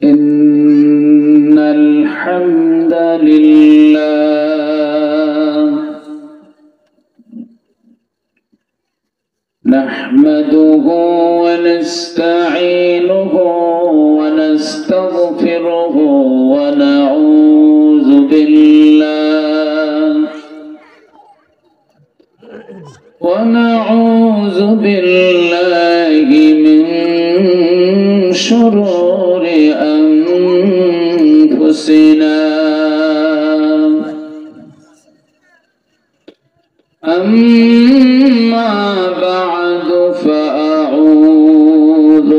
إن الحمد لله نحمده ونستعينه ونستغفره ونعوذ بالله من شرور أنفسنا أما بعد فأعوذ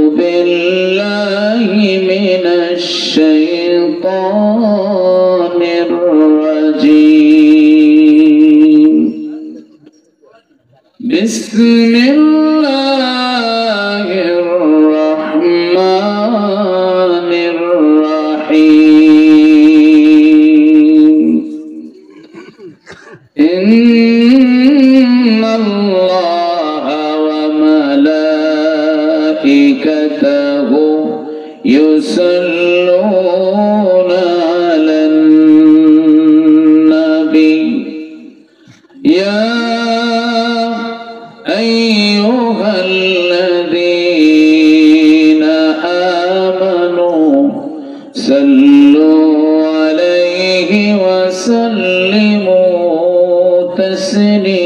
بالله من الشيطان الرجيم بسم الله الرحمن الرحيم إن الله وملائكته يصلون على النبي يا أيها الذين آمنوا صلوا عليه وسلموا تسليما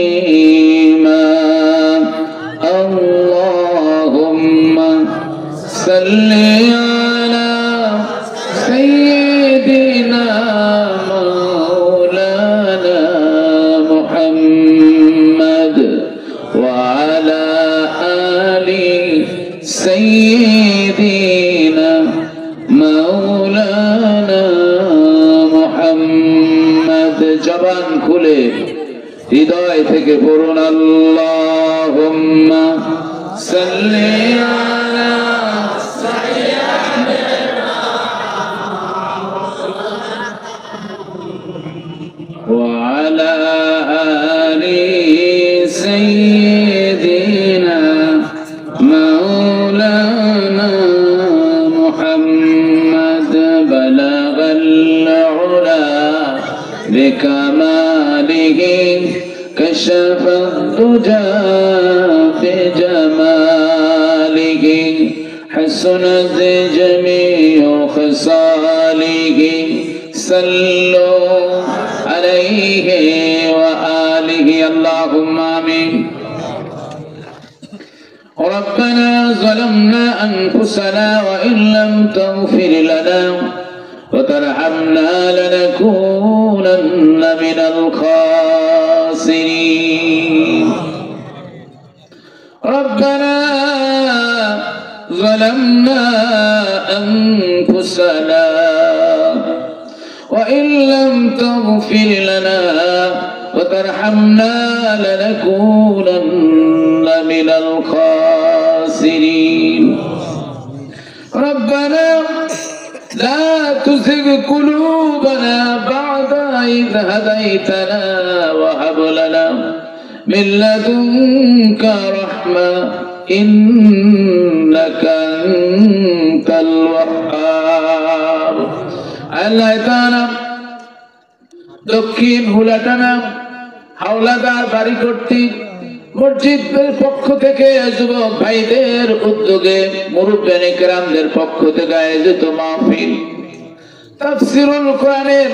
اللهم صل على سيدنا مولانا محمد وعلى آل سيدنا مولانا محمد জবান খুলে হৃদয় থেকে পড়ুন আল্লাহুম্মা সাল্লি আলা সাইয়্যিদিনা ওয়া আলা আলি সাইয়্যিদিনা মাওলানা মুহাম্মদ বালাগাল উলা بكماله كشف الدجى بجماله حسنت جميع خصاله صلوا عليه وآله اللهم آمين ربنا ظلمنا أنفسنا وإن لم تغفر لنا وترحمنا لنكونن من الخاسرين ربنا ظلمنا أنفسنا وإن لم تغفر لنا وترحمنا لنكونن من الخاسرين ربنا لا تزغ قلوبنا بعد إذ هديتنا وهب لنا من لدنك رحمة إنك أنت الوهاب আল্লাহ তাআলা দক্ষিণ হুলাটানা হাওলাদার বাড়ি কর্তৃক মসজিদের পক্ষ থেকে যুবক ভাইদের উদ্যোগে মুরব্বিয়ানে কেরামদের পক্ষ থেকে আয়োজিত মাহফিল তাফসীরুল কোরআনের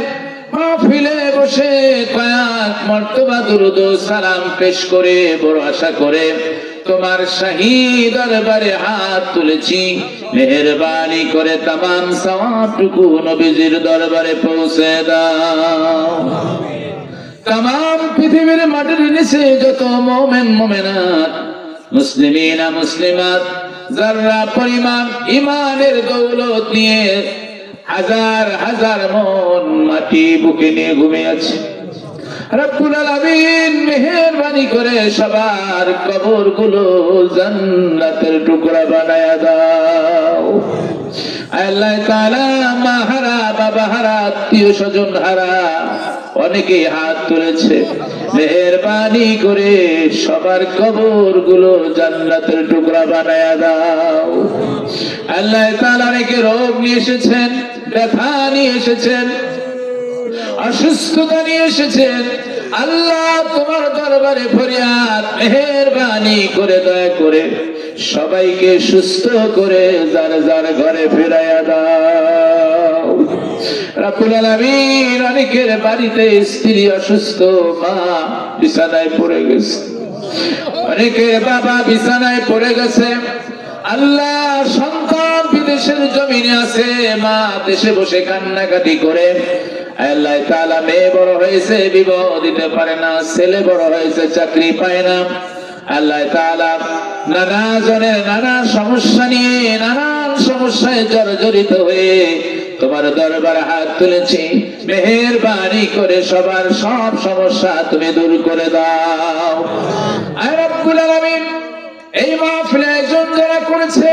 মাহফিলে বসে কয়েক মর্তবা দুরূদ ও সালাম পেশ করে বড় আশা করে তোমার শাহী দরবারে হাত তুলেছি মেহেরবানি করে तमाम সওয়াবটুকু নবীজির দরবারে পৌঁছে দাও तमाम পৃথিবীর মাটির নিচে যত মুমিন মুমিনাত মুসলিমিনা মুসলিমাত যারা পরিমাণ ঈমানের দৌলত নিয়ে হাজার হাজার মন মাটি বুকে নিয়ে ঘুমিয়ে আছে রব্বুল আলামিন মেহেরবানি করে সবার কবরগুলো জান্নাতের টুকরা বানায়া দাও আল্লাহ তাআলা মা হারা বাবা হারা আত্মীয় স্বজন হারা অনেকেই হাত তুলেছে, মেহেরবানি করে সবার কবরগুলো জান্নাতের টুকরা বানায়া দাও। আল্লাহ তাআলা অনেকে রোগ নিয়ে এসেছেন, ব্যথা নিয়ে এসেছেন, অসুস্থতা নিয়ে এসেছেন। আল্লাহ তোমার দরবারে ফরিয়াদ, মেহেরবানি করে দয়া করে সবাইকে সুস্থ করে যার যার ঘরে ফিরাইয়া দাও। রব্বুল আলামিন, অনেকের বাড়িতে স্ত্রী অসুস্থ, মা বিছানায় পড়ে গেছে, অনেকের বাবা বিছানায় পড়ে গেছে। আল্লাহ, সন্তান বিদেশের জমিনে আছে, মা দেশে বসে কান্নাকাটি করে। আল্লাহ তাআলা, মেয়ে বড় হয়েছে বিবাহ দিতে পারে না, ছেলে বড় হয়েছে চাকরি পায় না। আল্লাহ তাআলা, নানা জনের নানা সমস্যা নিয়ে নানান সমস্যায় জর্জরিত হয়ে তোমার দরবারে হাত তুলেছি, মেহেরবানি করে সবার সব সমস্যা তুমি দূর করে দাও। আর রব্বুল আলামিন, এই মাহফিলে আয়োজন যারা করেছে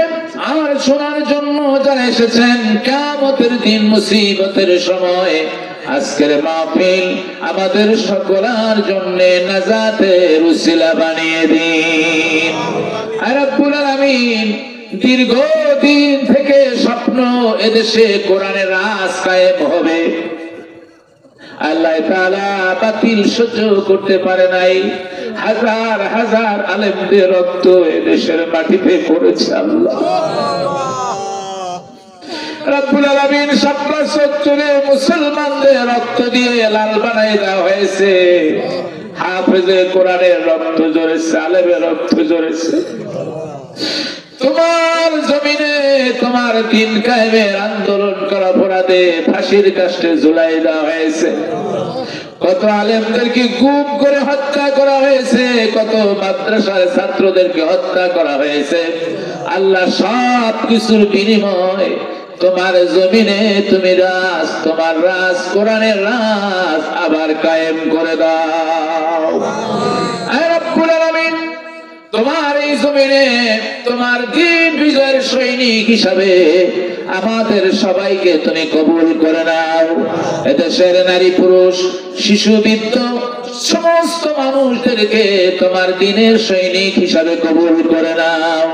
আর শোনার জন্য যারা এসেছেন, কিয়ামতের দিন মুসিবতের সময় আজকের মাহফিল আমাদের সকলের জন্য নাজাতের উসিলা বানিয়ে দিন। আর রব্বুল আলামিন, দীর্ঘদিন থেকে স্বপ্ন এদেশে কোরআনের রাজ কায়েম হবে, আল্লাহ তাআলা বাতিল সহ্য করতে পারে নাই। হাজার হাজার আলেমদের রক্ত এদেশের মাটিতে পড়েছে। আল্লাহ রব্বুল আলামিন, শাপলা চত্বরে মুসলমানদের রক্ত দিয়ে লাল বানাই দেওয়া হয়েছে। হাফেজে কোরআনের রক্ত ঝরেছে, আলেমের রক্ত ঝরেছে। তোমার জমিনে তোমার দিন কায়েমের আন্দোলন করা অপরাধে ফাঁসির কাস্টে ঝুলাই দেওয়া হয়েছে। কত আলেমদেরকে গুম করে হত্যা করা হয়েছে, কত মাদ্রাসার ছাত্রদেরকে হত্যা করা হয়েছে। আল্লাহ, সব কিছুর বিনিময় তোমার জমিনে তুমি রাজ, তোমার রাজ, কোরআনের রাজ আবার কায়েম করে দাও। আয় রব্বুল আলামিন, তোমার এই জমিনে তোমার দিন বিজয়ের সৈনিক হিসাবে আমাদের সবাইকে তুমি কবুল করে নাও। এদেশের নারী পুরুষ শিশু বৃদ্ধ সমস্ত মানুষদেরকে তোমার দিনের সৈনিক হিসাবে কবুল করে নাও।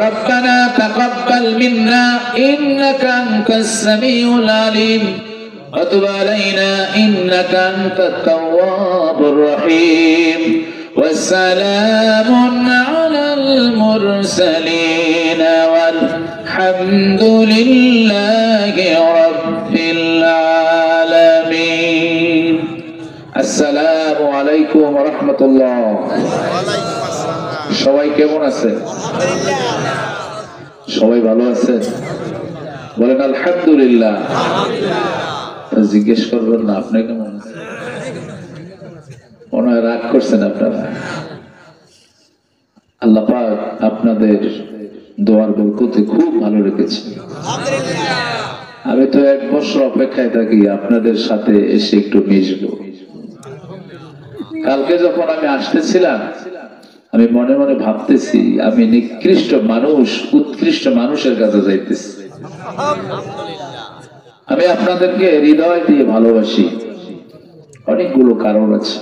রব্বানা তাকাব্বাল মিন্না ইন্নাকা আনতাস সামিউল আলিম ওয়া তুব আলাইনা ইন্নাকা আনতাত তাওয়াবুর রহিম। والسلام على المرسلين والحمد لله رب العالمين. السلام عليكم ورحمة الله. সবাই কেমন আছে? সবাই ভালো আছে? বলেন আলহামদুলিল্লাহ। জিজ্ঞেস করবেন না আপনি কেমন আছেন? মনে হয় রাগ করছেন আপনারা। আল্লাহ পাক আপনাদের দোয়ার বরকতে খুব ভালো রেখেছে। আমি তো 1 বছর অপেক্ষায় থাকি আপনাদের সাথে এসে একটু মিশবো। কালকে যখন আমি আসতেছিলাম, আমি মনে মনে ভাবতেছি আমি নিকৃষ্ট মানুষ, উৎকৃষ্ট মানুষের কাছে যাইতেছি। আমি আপনাদেরকে হৃদয় দিয়ে ভালোবাসি। অনেকগুলো কারণ আছে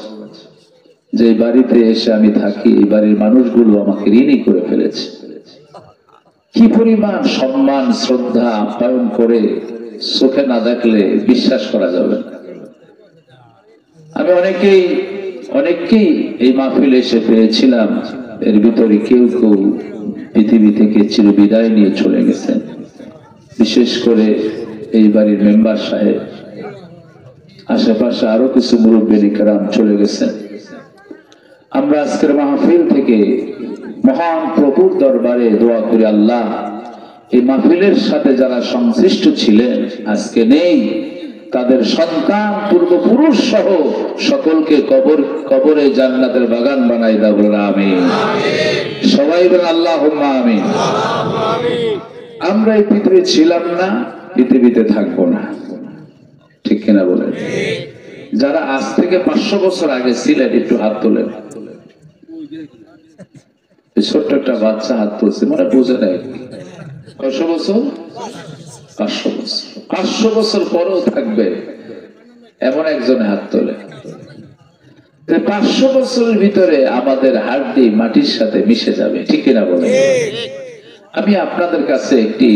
যে বাড়িতে এসে আমি থাকি, এই বাড়ির মানুষগুলো আমাকে ঋণী করে ফেলেছে। কি পরিমাণ সম্মান শ্রদ্ধা আপ্যায়ন করে চোখে না দেখলে বিশ্বাস করা যাবে না। আমি অনেককেই এই মাহফিলে এসে পেয়েছিলাম, এর ভিতরে কেউ কেউ পৃথিবী থেকে চিরবিদায় নিয়ে চলে গেছেন। বিশেষ করে এই বাড়ির মেম্বার সাহেব, আশেপাশে আরো কিছু মুরব্বী কেরাম চলে গেছেন। আমরা আজকের মাহফিল থেকে মহান প্রভুর দরবারে দোয়া করি, আল্লাহ এই মাহফিলের সাথে যারা সংশ্লিষ্ট ছিলেন আজকে নেই, তাদের সন্তান পূর্বপুরুষ সহ সকলকে কবরে জান্নাতের বাগান বানাই দাও, বলেন আমিন। সবাই বলেন আল্লাহুম্মা আমিন। আমরা এই পৃথিবী ছিলাম না, পৃথিবীতে থাকবো না, ঠিক কিনা বলেন? যারা আজ থেকে 500 বছর আগে ছিলেন একটু হাত তোলেন। ছোট্ট একটা বাচ্চা হাত তুলছে, মানে বুঝে নাই কয়শো বছর? 500 বছর। 500 বছর পরেও থাকবে। এমন একজনে হাত তোলে। 500 বছরের ভিতরে আমাদের হাড়টি মাটির সাথে মিশে যাবে, ঠিক কিনা বলেন? আমি আপনাদের কাছে একটি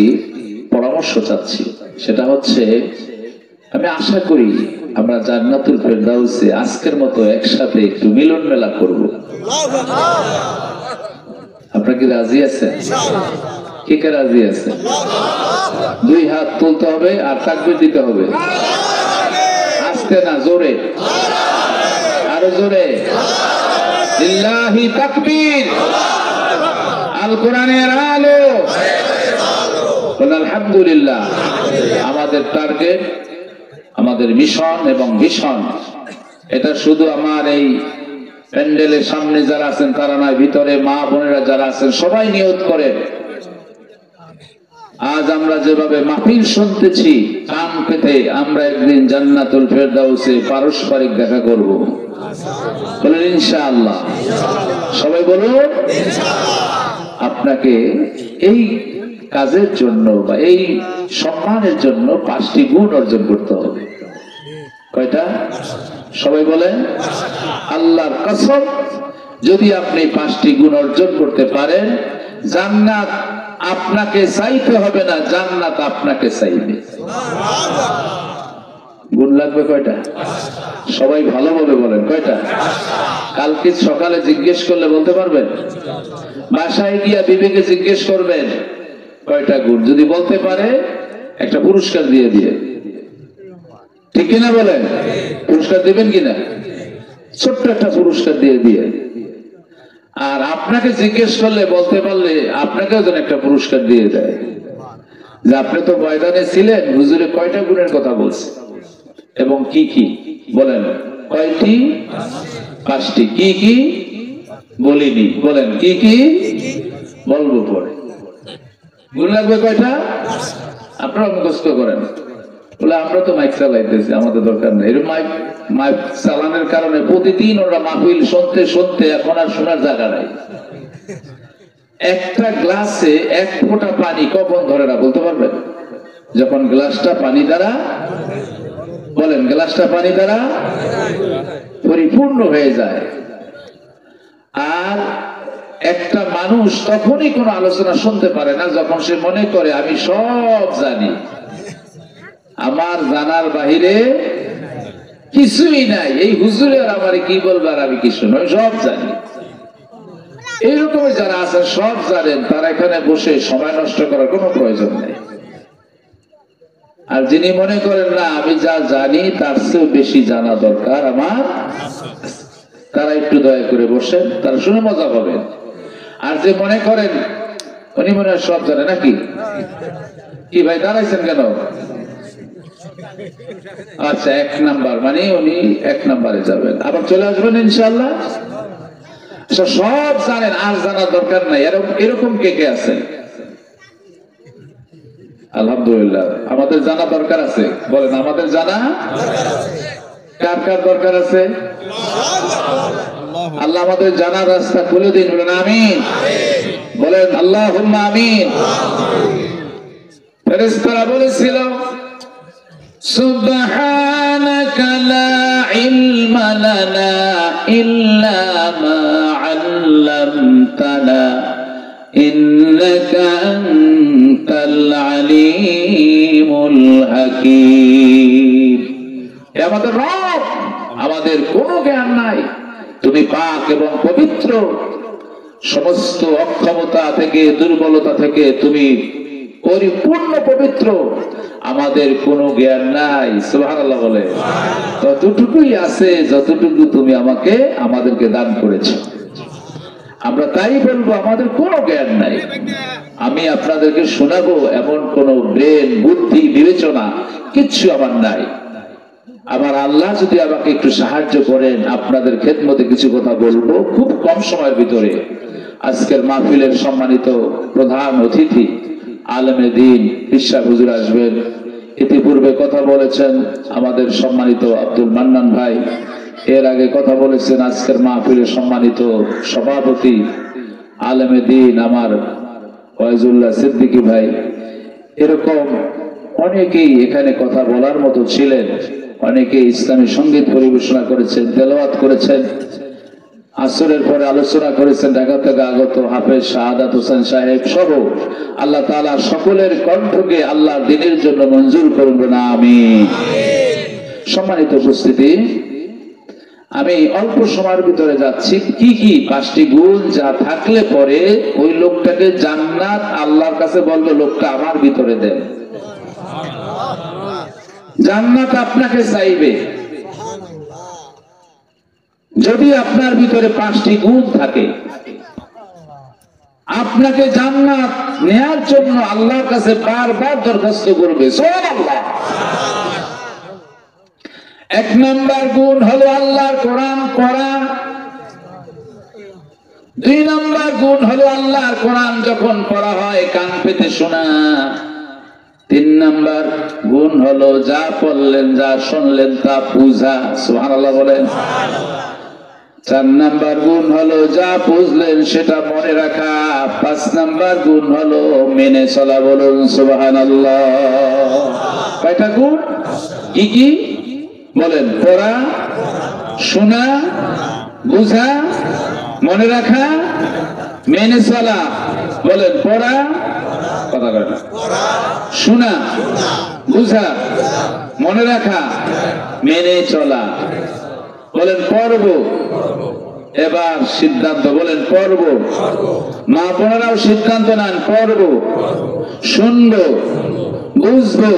পরামর্শ চাচ্ছি, সেটা হচ্ছে আমি আশা করি আমরা জান্নাতুল ফেরদাউসে আজকের মতো একসাথে একটু মিলন মেলা করব। আপনারা কি রাজি আছেন? কে কে রাজি আছেন? 2 হাত তুলতে হবে আর তাকবীর দিতে হবে। আস্তে না, জোরে, আরো জোরে। লিল্লাহি তাকবীর। আল কোরআনের আলো। আলহামদুলিল্লাহ। আমাদের টার্গেট, আমাদের মিশন এবং ভিশন, এটা শুধু আমার এই প্যান্ডেলের সামনে যারা আছেন তারা নয়, ভিতরে মা বোনেরা যারা আছেন সবাই নিয়ত করেন। আজ আমরা যেভাবে মাহফিল শুনতেছি, কান পেতে আমরা একদিন জান্নাতুল ফেরদাউসে পারস্পরিক দেখা করব। বলেন ইনশাআল্লাহ। সবাই বলুন ইনশাআল্লাহ। আপনাকে এই কাজের জন্য বা এই সম্মানের জন্য 5টি গুণ অর্জন করতে হবে। কয়টা? সবাই বলেন। আল্লাহর কসম, যদি আপনি 5টি গুণ অর্জন করতে পারেন, জান্নাত আপনাকে চাইতে হবে না, জান্নাত আপনাকে চাইবে। গুণ লাগবে কয়টা? সবাই ভালোভাবে বলেন কয়টা? কালকে সকালে জিজ্ঞেস করলে বলতে পারবেন? বাসায় গিয়া বিবেকে জিজ্ঞেস করবেন কয়টা গুণ, যদি বলতে পারে একটা পুরস্কার দিয়ে দিয়ে, ঠিক কিনা বলেন? পুরস্কার দিবেন কিনা? ছোট্ট একটা পুরস্কার দিয়ে দিয়ে। আর আপনাকে জিজ্ঞেস করলে বলতে পারলে আপনাকেও যেন একটা পুরস্কার দিয়ে দেয়, যে আপনি তো ময়দানে ছিলেন, হুজুরে কয়টা গুণের কথা বলছে এবং কি কি বলেন? কয়টি? 5টি। কি কি বলিনি, বলেন কি কি বলবো পরে। গুণ লাগবে কয়টা? আপনারা মুখস্থ করেন। বলে আমরা তো মাইক চালাইতেছি, আমাদের দরকার নেই। এরকম মাইক চালানোর কারণে প্রতিদিন ওরা মাহফিল শুনতে শুনতে এখন আর শোনার জায়গা নাই। একটা গ্লাসে 1 ফোঁটা পানি কখন ধরে না বলতে পারবেন? যখন গ্লাসটা পানি দ্বারা, বলেন, গ্লাসটা পানি দ্বারা পরিপূর্ণ হয়ে যায়। আর একটা মানুষ তখনই কোনো আলোচনা শুনতে পারে না যখন সে মনে করে আমি সব জানি, আমার জানার বাহিরে কিছুই নাই, এই হুজুরে আর আমারে কি বলবে আর আমি কি শুনবো, আমি সব জানি। এইরকম যারা আছেন সব জানেন, তারা এখানে বসে সময় নষ্ট করার কোনো প্রয়োজন নেই। আর যিনি মনে করেন না আমি যা জানি তার চেয়েও বেশি জানা দরকার আমার, তারা একটু দয়া করে বসেন, তারা শুনে মজা পাবেন। আর যে মনে করেন উনি মনে হয় সব জানে, নাকি কি ভাই দাঁড়াইছেন কেন? আচ্ছা, 1 নাম্বার মানে উনি 1 নাম্বারে যাবেন, আবার চলে আসবেন ইনশাআল্লাহ। সব জানেন, আর জানার দরকার নাই, এরকম কে কে আছেন? আলহামদুলিল্লাহ। আমাদের জানা দরকার আছে, বলেন আমাদের জানা কার কার দরকার আছে? আল্লাহ আমাদের জানার রাস্তা খুলে দিন, বলেন আমিন। বলেন আল্লাহুম্মা আমিন। ফেরেশতারা বলেছিল সুবহানাকা লা ইলমা লানা ইল্লা মা আল্লামতানা ইন্নাকা আনতাল আলিমুল হাকীম। হে আমাদের রব, আমাদের কোনো জ্ঞান নাই, তুমি পাক এবং পবিত্র, সমস্ত অক্ষমতা থেকে, দুর্বলতা থেকে তুমি পরিপূর্ণ পবিত্র, আমাদের কোনো জ্ঞান নাই। সুবহানাল্লাহ বলে। ততটুকুই আছে যতটুকু তুমি আমাদেরকে দান করেছো। আমরা তাই বলবো আমাদের কোনো জ্ঞান নাই। আমি আপনাদেরকে শোনাবো এমন কোন ব্রেন, বুদ্ধি, বিবেচনা কিচ্ছু আমার নাই। আমার আল্লাহ যদি আমাকে একটু সাহায্য করেন, আপনাদের খেদমতে কিছু কথা বলবো খুব কম সময়ের ভিতরে। আজকের মাহফিলের সম্মানিত প্রধান অতিথি আলেমে দ্বীন ইরশাদ হুজুর আসবেন। ইতিপূর্বে কথা বলেছেন আমাদের সম্মানিত আব্দুল মান্নান ভাই, এর আগে কথা বলেছেন আজকের মাহফিলের সম্মানিত সভাপতি আলেমে দ্বীন আমার ওয়াইজুল্লাহ সিদ্দিকী ভাই। এরকম অনেকেই এখানে কথা বলার মতো ছিলেন, অনেকে ইসলামী সঙ্গীত পরিবেশনা করেছেন, তেলাওয়াত করেছেন, আসরের পরে আলোচনা করেছেন ঢাকা থেকে আগত হাফেজ শাহাদাত হোসেন সাহেব সহ। আল্লাহ তাআলা সকলের কণ্ঠকে আল্লাহ দিনের জন্য মঞ্জুর করুন না, আমিন। সম্মানিত উপস্থিতি, আমি অল্প সময়ের ভিতরে যাচ্ছি। কি কি 5টি গুণ যা থাকলে পরে ওই লোকটাকে জান্নাত আল্লাহর কাছে বলবে লোকটা আমার ভিতরে দেন। জান্নাত আপনাকে চাইবে যদি আপনার ভিতরে 5টি গুণ থাকে। আপনাকে জান্নাত নেয়ার জন্য আল্লাহর কাছে বারবার দরখাস্ত করবে। সুবহানাল্লাহ। 1 নম্বর গুণ হলো আল্লাহর কোরআন পড়া। 2 নম্বর গুণ হলো আল্লাহর কোরআন যখন পড়া হয় কান পেতে শোনা। 3 নম্বর গুণ হলো যা পড়লেন যা শুনলেন তা বুঝা। সুবহানাল্লাহ বলেন। 4 নম্বর গুণ হলো যা বুঝলেন সেটা মনে রাখা। 5 নম্বর গুণ হলো মেনে চলা। বলুন সুবহানাল্লাহ। কয়টা গুণ? কি কি বলেন? পড়া, শোনা, বুঝা, মনে রাখা, মেনে চলা। বলেন পড়া, কথা বলেন, শোনা, বুঝা, মনে রাখা, মেনে চলা। বলেন পড়ব। এবার সিদ্ধান্ত, বলেন পড়ব। মা বোনেরাও সিদ্ধান্ত নেন, পড়ব, শুনবো, বুঝবো,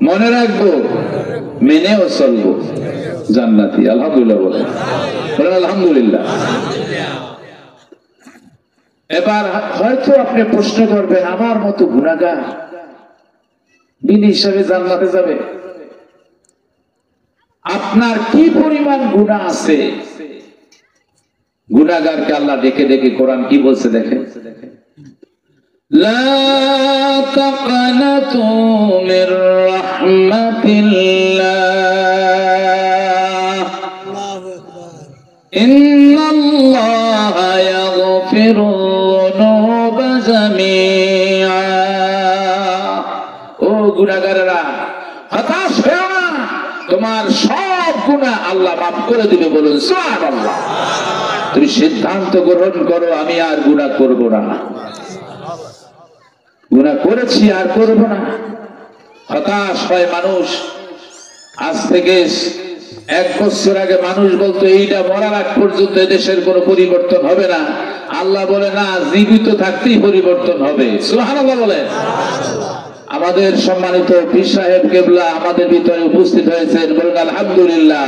মনে রাখবো, মেনেও চলবো। জান্নাতি। আলহামদুলিল্লাহ বলেন, বলেন আলহামদুলিল্লাহ। এবার হয়তো আপনি প্রশ্ন করবেন, আমার মতো গুনাহগার বিনি হিসাবে জান্নাতে যাবে? আপনার কি পরিমাণ গুনাহ আছে? গুনাহগারকে আল্লাহ ডেকে ডেকে কোরআন কি বলছে দেখেন। লা তাকনাতু মির রাহমাতিল্লাহ ইন্নাল্লাহা ইয়াগফিরুয-যুনুবা জামিআ। ও গুনাহগারেরা, হতাশ হয়ো না, তোমার সব গুনাহ আল্লাহ মাফ করে দিবে। বলুন সুবহানাল্লাহ। তুমি সিদ্ধান্ত গ্রহণ করো, আমি আর গুনাহ করব না। গুনাহ করেছি আর করব না। হতাশ হয় মানুষ। আজ থেকে 1 বছর আগে মানুষ বলতো এইটা মরার আগ পর্যন্ত দেশের কোনো পরিবর্তন হবে না। আল্লাহ বলে না, জীবিত থাকতেই পরিবর্তন হবে। সুবহানাল্লাহ বলে। আমাদের সম্মানিত পীর সাহেব কেবলা আমাদের ভিতরে উপস্থিত হয়েছেন। বলুন আলহামদুলিল্লাহ।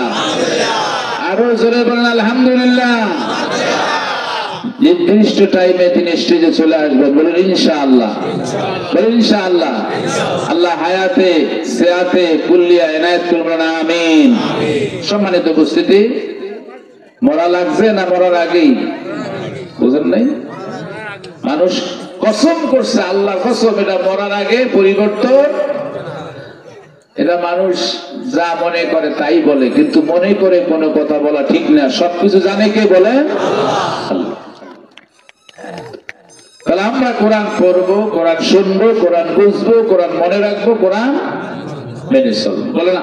আরো জোরে বলুন আলহামদুলিল্লাহ। নির্দিষ্ট টাইমে তিনি স্টেজে চলে আসবেন। বলুন ইনশাআল্লাহ। বলুন ইনশাআল্লাহ। আল্লাহ হায়াতে সেয়াতে কুল্লিয়া এনায়েত করুন, আমিন। সম্মানিত উপস্থিতি, মরা লাগছে না মরার আগেই? বুঝেন নাই? মানুষ কসম করছে, আল্লাহ কসম, এটা মরার আগে পরিবর্তন। এটা মানুষ যা মনে করে তাই বলে, কিন্তু মনে করে কোনো কথা বলা ঠিক না। সবকিছু জানে কে বলে? আল্লাহ। তাহলে আমরা কোরআন পড়বো, কোরআন শুনবো, কোরআন বুঝবো, কোরআন মনে রাখবো, কোরআন মেনে চলবো। বলেন